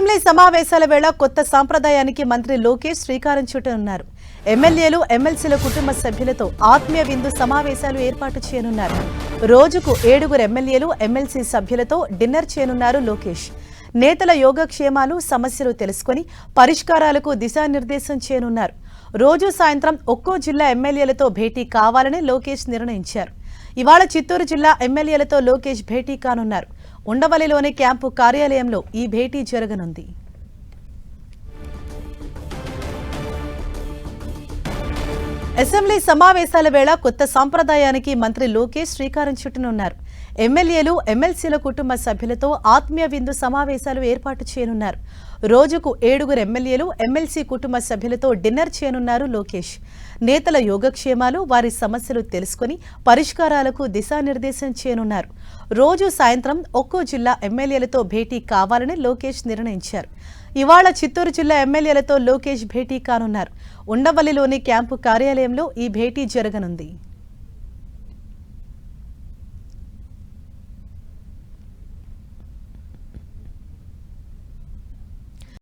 Assembly సమావేశాల వేళ కొత్త సాంప్రదాయానికి మంత్రి లోకేష్ శ్రీకారం చుట్టనున్నారు. ఎమ్మెల్యేలు, ఎమ్మెల్సీల కుటుంబ సభ్యులతో ఆత్మీయ విందు సమావేశాలు ఏర్పాటు చేయనున్నారు. రోజుకు 7 ఎమ్మెల్యేలు, ఎమ్మెల్సీ సభ్యులతో డిన్నర్ చేయనున్నారు లోకేష్. నేతల యోగక్షేమాలు, సమస్యలు తెలుసుకుని పరిష్కారాలకు దిశానిర్దేశం చేయనున్నారు. రోజు సాయంత్రం ఒక్కో జిల్లా ఎమ్మెల్యేలతో భేటీ కావాలని లోకేష్ నిర్ణయించారు. ఇవాళ చిత్తూరు జిల్లా ఎమ్మెల్యేలతో లోకేష్ భేటీ కానున్నారు. ఉండవల్లిలోని క్యాంపు కార్యాలయంలో ఈ భేటీ జరగనుంది. అసెంబ్లీ సమావేశాల వేళ కొత్త సంప్రదాయానికి మంత్రి లోకేష్ శ్రీకారం చుట్టనున్నారు. ఎమ్మెల్యేలు, ఎమ్మెల్సీల కుటుంబ సభ్యులతో ఆత్మీయ విందు సమావేశాలు ఏర్పాటు చేయనున్నారు. రోజుకు 7 ఎమ్మెల్యేలు, ఎమ్మెల్సీ కుటుంబ సభ్యులతో డిన్నర్ చేయనున్నారు లోకేష్. నేతల యోగక్షేమాలు, వారి సమస్యలు తెలుసుకుని పరిష్కారాలకు దిశానిర్దేశం చేయనున్నారు. రోజు సాయంత్రం ఒక్కో జిల్లా ఎమ్మెల్యేలతో భేటీ కావాలని లోకేష్ నిర్ణయించారు. ఇవాళ చిత్తూరు జిల్లా ఎమ్మెల్యేలతో లోకేష్ భేటీ కానున్నారు. ఉండవల్లిలోని క్యాంపు కార్యాలయంలో ఈ భేటీ జరగనుంది.